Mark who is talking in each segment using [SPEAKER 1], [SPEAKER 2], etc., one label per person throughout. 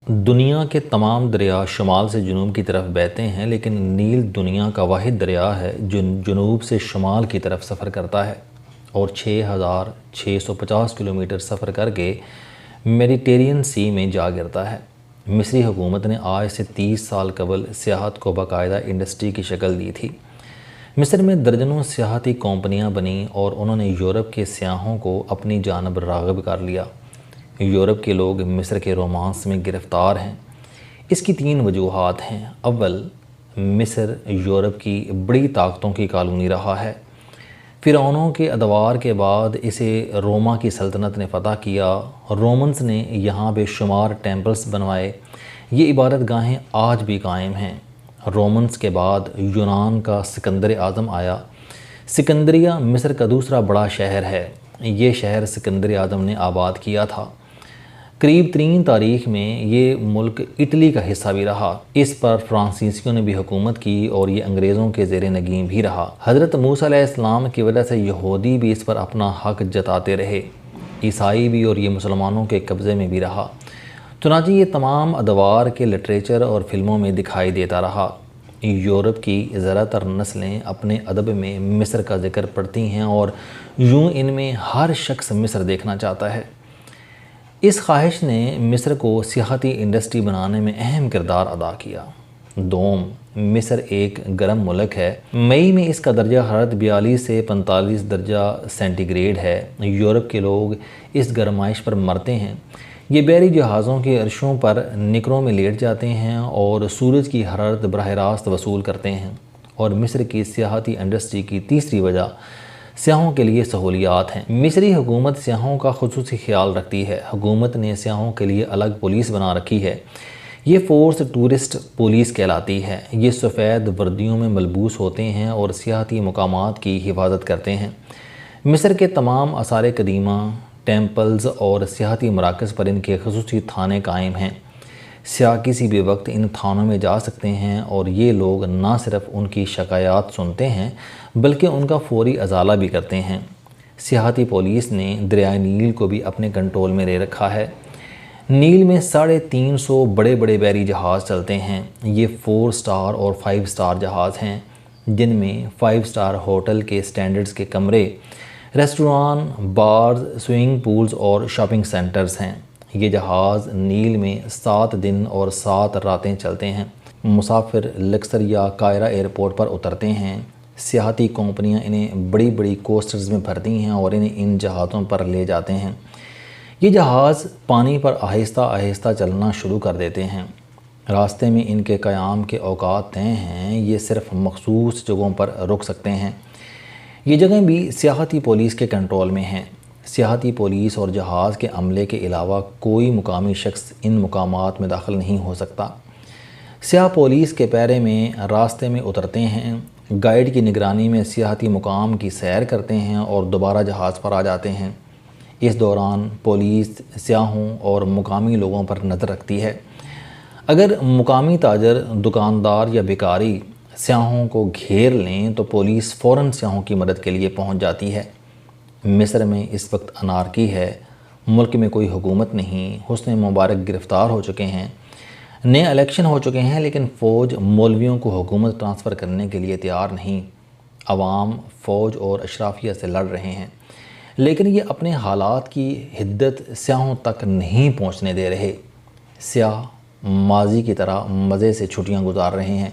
[SPEAKER 1] دنیا کے تمام دریا شمال سے جنوب کی طرف بہتے ہیں، لیکن نیل دنیا کا واحد دریا ہے جو جنوب سے شمال کی طرف سفر کرتا ہے اور 6650 کلومیٹر سفر کر کے میڈیٹرینین سی میں جا گرتا ہے۔ مصری حکومت نے آج سے 30 سال قبل سیاحت کو باقاعدہ انڈسٹری کی شکل دی تھی۔ مصر میں درجنوں سیاحتی کمپنیاں بنیں اور انہوں نے یورپ کے سیاحوں کو اپنی جانب راغب کر لیا۔ یورپ کے لوگ مصر کے رومانس میں گرفتار ہیں۔ اس کی 3 وجوہات ہیں۔ اول، مصر یورپ کی بڑی طاقتوں کی کالونی رہا ہے۔ فرعونوں کے ادوار کے بعد اسے روما کی سلطنت نے فتح کیا۔ رومنز نے یہاں بے شمار ٹیمپلز بنوائے۔ یہ عبادت گاہیں آج بھی قائم ہیں۔ رومنز کے بعد یونان کا سکندر اعظم آیا۔ سکندریہ مصر کا دوسرا بڑا شہر ہے۔ یہ شہر سکندر اعظم نے آباد کیا تھا۔ قریب ترین تاریخ میں یہ ملک اٹلی کا حصہ بھی رہا۔ اس پر فرانسیسیوں نے بھی حکومت کی اور یہ انگریزوں کے زیر نگین بھی رہا۔ حضرت موسیٰ علیہ السلام کی وجہ سے یہودی بھی اس پر اپنا حق جتاتے رہے۔ عیسائی بھی، اور یہ مسلمانوں کے قبضے میں بھی رہا۔ چنانچہ یہ تمام ادوار کے لٹریچر اور فلموں میں دکھائی دیتا رہا۔ یورپ کی زیادہ تر نسلیں اپنے ادب میں مصر کا ذکر پڑھتی ہیں اور یوں ان میں ہر شخص مصر دیکھنا چاہتا ہے۔ اس خواہش نے مصر کو سیاحتی انڈسٹری بنانے میں اہم کردار ادا کیا۔ دوم، مصر ایک گرم ملک ہے۔ مئی میں اس کا درجہ حرارت 42 سے 45 درجہ سینٹی گریڈ ہے۔ یورپ کے لوگ اس گرمائش پر مرتے ہیں۔ یہ بحری جہازوں کے عرشوں پر نکروں میں لیٹ جاتے ہیں اور سورج کی حرارت براہ راست وصول کرتے ہیں۔ اور مصر کی سیاحتی انڈسٹری کی تیسری وجہ سیاحوں کے لیے سہولیات ہیں۔ مصری حکومت سیاحوں کا خصوصی خیال رکھتی ہے۔ حکومت نے سیاحوں کے لیے الگ پولیس بنا رکھی ہے۔ یہ فورس ٹورسٹ پولیس کہلاتی ہے۔ یہ سفید وردیوں میں ملبوس ہوتے ہیں اور سیاحتی مقامات کی حفاظت کرتے ہیں۔ مصر کے تمام آثار قدیمہ، ٹیمپلز اور سیاحتی مراکز پر ان کے خصوصی تھانے قائم ہیں۔ سیاح کسی بھی وقت ان تھانوں میں جا سکتے ہیں اور یہ لوگ نہ صرف ان کی شکایات سنتے ہیں بلکہ ان کا فوری ازالہ بھی کرتے ہیں۔ سیاحتی پولیس نے دریائے نیل کو بھی اپنے کنٹرول میں لے رکھا ہے۔ نیل میں 350 بڑے بڑے بحری جہاز چلتے ہیں۔ یہ 4 سٹار اور 5 سٹار جہاز ہیں، جن میں 5 سٹار ہوٹل کے سٹینڈرڈز کے کمرے، ریسٹوران، بارز، سوئمنگ پولز اور شاپنگ سینٹرز ہیں۔ یہ جہاز نیل میں 7 دن اور 7 راتیں چلتے ہیں۔ مسافر لکسر یا قاہرہ ایئرپورٹ پر اترتے ہیں۔ سیاحتی کمپنیاں انہیں بڑی بڑی کوسٹرز میں بھرتی ہیں اور انہیں ان جہازوں پر لے جاتے ہیں۔ یہ جہاز پانی پر آہستہ آہستہ چلنا شروع کر دیتے ہیں۔ راستے میں ان کے قیام کے اوقات طے ہیں۔ یہ صرف مخصوص جگہوں پر رک سکتے ہیں۔ یہ جگہیں بھی سیاحتی پولیس کے کنٹرول میں ہیں۔ سیاحتی پولیس اور جہاز کے عملے کے علاوہ کوئی مقامی شخص ان مقامات میں داخل نہیں ہو سکتا۔ سیاح پولیس کے پیرے میں راستے میں اترتے ہیں، گائیڈ کی نگرانی میں سیاحتی مقام کی سیر کرتے ہیں اور دوبارہ جہاز پر آ جاتے ہیں۔ اس دوران پولیس سیاحوں اور مقامی لوگوں پر نظر رکھتی ہے۔ اگر مقامی تاجر، دکاندار یا بیکاری سیاحوں کو گھیر لیں تو پولیس فوراً سیاحوں کی مدد کے لیے پہنچ جاتی ہے۔ مصر میں اس وقت انارکی ہے۔ ملک میں کوئی حکومت نہیں۔ حسنی مبارک گرفتار ہو چکے ہیں۔ نئے الیکشن ہو چکے ہیں، لیکن فوج مولویوں کو حکومت ٹرانسفر کرنے کے لیے تیار نہیں۔ عوام فوج اور اشرافیہ سے لڑ رہے ہیں، لیکن یہ اپنے حالات کی حدت سیاحوں تک نہیں پہنچنے دے رہے۔ سیاح ماضی کی طرح مزے سے چھٹیاں گزار رہے ہیں۔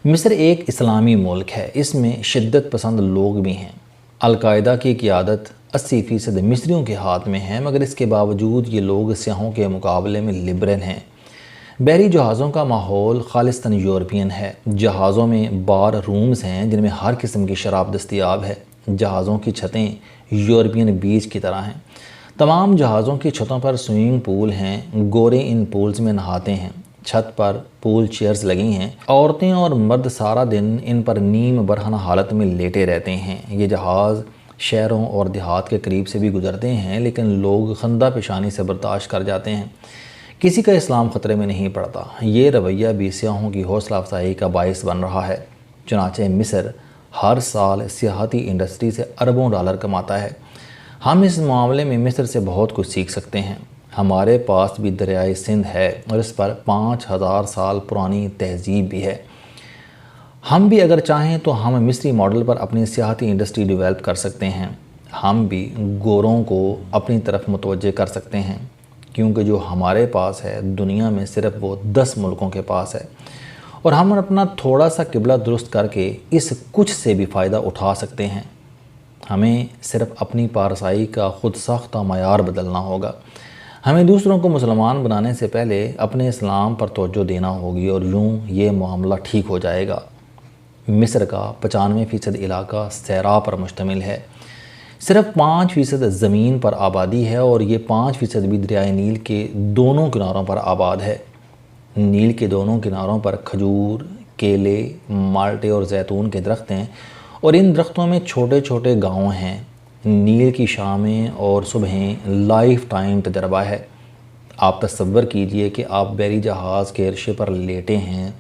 [SPEAKER 1] مصر ایک اسلامی ملک ہے۔ اس میں شدت پسند لوگ بھی ہیں۔ القاعدہ کی قیادت 80% مصریوں کے ہاتھ میں ہے، مگر اس کے باوجود یہ لوگ سیاحوں کے مقابلے میں لبرل ہیں۔ بحری جہازوں کا ماحول خالصتاً یورپین ہے۔ جہازوں میں بار رومز ہیں جن میں ہر قسم کی شراب دستیاب ہے۔ جہازوں کی چھتیں یورپین بیچ کی طرح ہیں۔ تمام جہازوں کی چھتوں پر سوئمنگ پول ہیں۔ گورے ان پولز میں نہاتے ہیں۔ چھت پر پول چیئرز لگی ہیں۔ عورتیں اور مرد سارا دن ان پر نیم برہنہ حالت میں لیٹے رہتے ہیں۔ یہ جہاز شہروں اور دیہات کے قریب سے بھی گزرتے ہیں، لیکن لوگ خندہ پیشانی سے برداشت کر جاتے ہیں۔ کسی کا اسلام خطرے میں نہیں پڑتا۔ یہ رویہ بھی سیاحوں کی حوصلہ افزائی کا باعث بن رہا ہے۔ چنانچہ مصر ہر سال سیاحتی انڈسٹری سے اربوں ڈالر کماتا ہے۔ ہم اس معاملے میں مصر سے بہت کچھ سیکھ سکتے ہیں۔ ہمارے پاس بھی دریائے سندھ ہے اور اس پر 5000 سال پرانی تہذیب بھی ہے۔ ہم بھی اگر چاہیں تو ہم مصری ماڈل پر اپنی سیاحتی انڈسٹری ڈیولپ کر سکتے ہیں۔ ہم بھی گوروں کو اپنی طرف متوجہ کر سکتے ہیں، کیونکہ جو ہمارے پاس ہے دنیا میں صرف وہ 10 ملکوں کے پاس ہے، اور ہم اپنا تھوڑا سا قبلہ درست کر کے اس کچھ سے بھی فائدہ اٹھا سکتے ہیں۔ ہمیں صرف اپنی پارسائی کا خود ساختہ معیار بدلنا ہوگا۔ ہمیں دوسروں کو مسلمان بنانے سے پہلے اپنے اسلام پر توجہ دینا ہوگی، اور یوں یہ معاملہ ٹھیک ہو جائے گا۔ مصر کا 95% علاقہ صحرا پر مشتمل ہے، صرف 5% زمین پر آبادی ہے، اور یہ 5% بھی دریائے نیل کے دونوں کناروں پر آباد ہے۔ نیل کے دونوں کناروں پر کھجور، کیلے، مالٹے اور زیتون کے درخت ہیں، اور ان درختوں میں چھوٹے چھوٹے گاؤں ہیں۔ نیل کی شامیں اور صبحیں لائف ٹائم تجربہ ہے۔ آپ تصور کیجئے کہ آپ بحری جہاز کے عرصے پر لیٹے ہیں،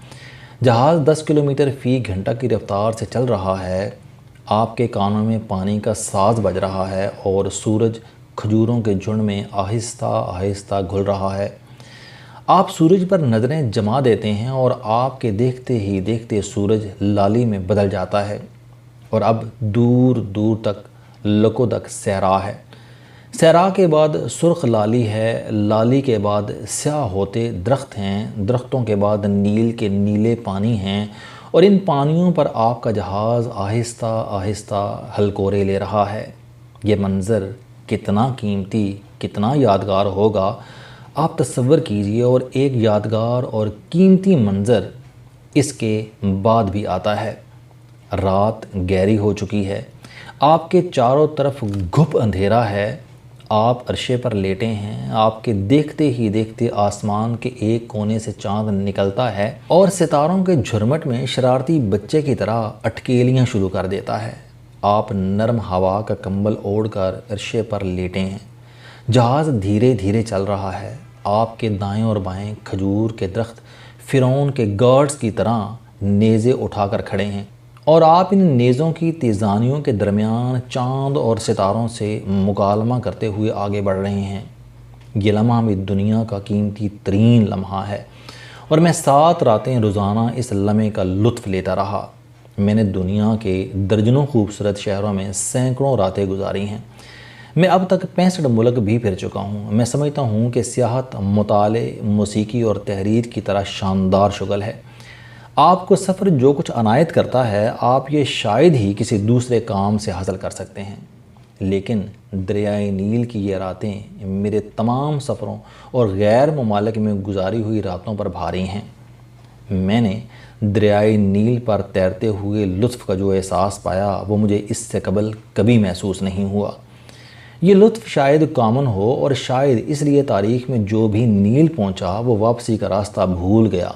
[SPEAKER 1] جہاز 10 کلومیٹر فی گھنٹہ کی رفتار سے چل رہا ہے، آپ کے کانوں میں پانی کا ساز بج رہا ہے، اور سورج کھجوروں کے جھنڈ میں آہستہ آہستہ گھل رہا ہے۔ آپ سورج پر نظریں جما دیتے ہیں، اور آپ کے دیکھتے ہی دیکھتے سورج لالی میں بدل جاتا ہے، اور اب دور دور تک لکودک صحرا ہے۔ صحرا کے بعد سرخ لالی ہے، لالی کے بعد سیاہ ہوتے درخت ہیں، درختوں کے بعد نیل کے نیلے پانی ہیں، اور ان پانیوں پر آپ کا جہاز آہستہ آہستہ ہلکورے لے رہا ہے۔ یہ منظر کتنا قیمتی، کتنا یادگار ہوگا، آپ تصور کیجئے۔ اور ایک یادگار اور قیمتی منظر اس کے بعد بھی آتا ہے۔ رات گہری ہو چکی ہے، آپ کے چاروں طرف گھپ اندھیرا ہے، آپ عرشے پر لیٹے ہیں، آپ کے دیکھتے ہی دیکھتے آسمان کے ایک کونے سے چاند نکلتا ہے، اور ستاروں کے جھرمٹ میں شرارتی بچے کی طرح اٹکیلیاں شروع کر دیتا ہے۔ آپ نرم ہوا کا کمبل اوڑھ کر عرشے پر لیٹے ہیں، جہاز دھیرے دھیرے چل رہا ہے، آپ کے دائیں اور بائیں کھجور کے درخت فرعون کے گارڈز کی طرح نیزے اٹھا کر کھڑے ہیں، اور آپ ان نیزوں کی تیزانیوں کے درمیان چاند اور ستاروں سے مکالمہ کرتے ہوئے آگے بڑھ رہے ہیں۔ یہ لمحہ بھی دنیا کا قیمتی ترین لمحہ ہے، اور میں 7 راتیں روزانہ اس لمحے کا لطف لیتا رہا۔ میں نے دنیا کے درجنوں خوبصورت شہروں میں سینکڑوں راتیں گزاری ہیں۔ میں اب تک 65 ملک بھی پھر چکا ہوں۔ میں سمجھتا ہوں کہ سیاحت مطالعے، موسیقی اور تحریر کی طرح شاندار شغل ہے۔ آپ کو سفر جو کچھ عنایت کرتا ہے، آپ یہ شاید ہی کسی دوسرے کام سے حاصل کر سکتے ہیں، لیکن دریائے نیل کی یہ راتیں میرے تمام سفروں اور غیر ممالک میں گزاری ہوئی راتوں پر بھاری ہیں۔ میں نے دریائے نیل پر تیرتے ہوئے لطف کا جو احساس پایا، وہ مجھے اس سے قبل کبھی محسوس نہیں ہوا۔ یہ لطف شاید کامن ہو، اور شاید اس لیے تاریخ میں جو بھی نیل پہنچا وہ واپسی کا راستہ بھول گیا،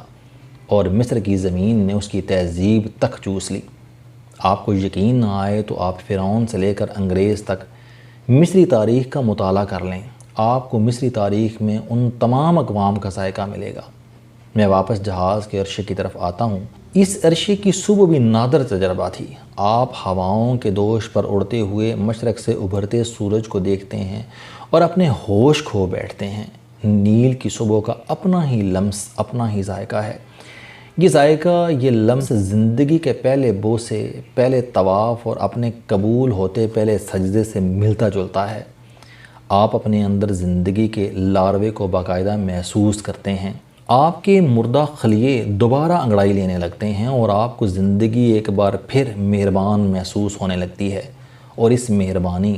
[SPEAKER 1] اور مصر کی زمین نے اس کی تہذیب تک چوس لی۔ آپ کو یقین نہ آئے تو آپ فرعون سے لے کر انگریز تک مصری تاریخ کا مطالعہ کر لیں، آپ کو مصری تاریخ میں ان تمام اقوام کا ذائقہ ملے گا۔ میں واپس جہاز کے عرصے کی طرف آتا ہوں۔ اس عرصے کی صبح بھی نادر تجربہ تھی۔ آپ ہواؤں کے دوش پر اڑتے ہوئے مشرق سے ابھرتے سورج کو دیکھتے ہیں اور اپنے ہوش کھو بیٹھتے ہیں۔ نیل کی صبح کا اپنا ہی لمس، اپنا ہی ذائقہ ہے۔ یہ ذائقہ، یہ لمس زندگی کے پہلے بوسے، پہلے طواف اور اپنے قبول ہوتے پہلے سجدے سے ملتا جلتا ہے۔ آپ اپنے اندر زندگی کے لاروے کو باقاعدہ محسوس کرتے ہیں۔ آپ کے مردہ خلیے دوبارہ انگڑائی لینے لگتے ہیں، اور آپ کو زندگی ایک بار پھر مہربان محسوس ہونے لگتی ہے، اور اس مہربانی،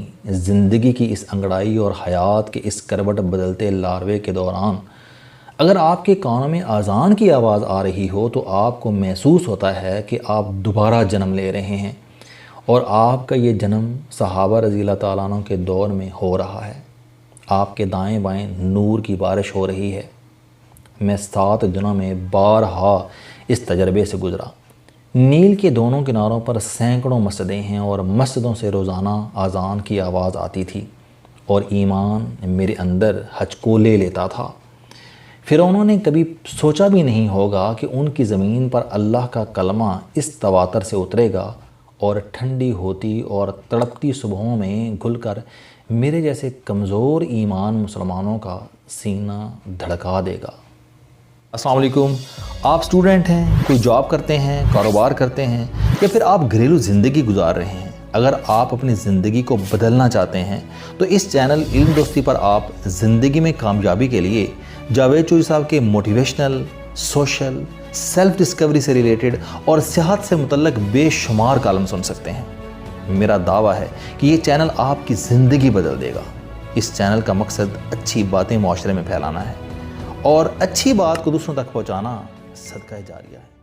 [SPEAKER 1] زندگی کی اس انگڑائی اور حیات کے اس کروٹ بدلتے لاروے کے دوران اگر آپ کے کانوں میں اذان کی آواز آ رہی ہو تو آپ کو محسوس ہوتا ہے کہ آپ دوبارہ جنم لے رہے ہیں، اور آپ کا یہ جنم صحابہ رضی اللہ تعالیٰ عنہ کے دور میں ہو رہا ہے۔ آپ کے دائیں بائیں نور کی بارش ہو رہی ہے۔ میں 7 دنوں میں بارہا اس تجربے سے گزرا۔ نیل کے دونوں کناروں پر سینکڑوں مسجدیں ہیں، اور مسجدوں سے روزانہ اذان کی آواز آتی تھی، اور ایمان میرے اندر ہچکولے لیتا تھا۔ فرعونوں نے کبھی سوچا بھی نہیں ہوگا کہ ان کی زمین پر اللہ کا کلمہ اس تواتر سے اترے گا، اور ٹھنڈی ہوتی اور تڑپتی صبحوں میں گھل کر میرے جیسے کمزور ایمان مسلمانوں کا سینہ دھڑکا دے گا۔ السلام علیکم، آپ اسٹوڈنٹ ہیں، کوئی جاب کرتے ہیں، کاروبار کرتے ہیں، یا پھر آپ گھریلو زندگی گزار رہے ہیں۔ اگر آپ اپنی زندگی کو بدلنا چاہتے ہیں تو اس چینل علم دوستی پر آپ زندگی میں کامیابی کے لیے جاوید چوہدری صاحب کے موٹیویشنل، سوشل، سیلف ڈسکوری سے ریلیٹڈ اور صحت سے متعلق بے شمار کالم سن سکتے ہیں۔ میرا دعویٰ ہے کہ یہ چینل آپ کی زندگی بدل دے گا۔ اس چینل کا مقصد اچھی باتیں معاشرے میں پھیلانا ہے اور اچھی بات کو دوسروں تک پہنچانا صدقہ جاریہ ہے۔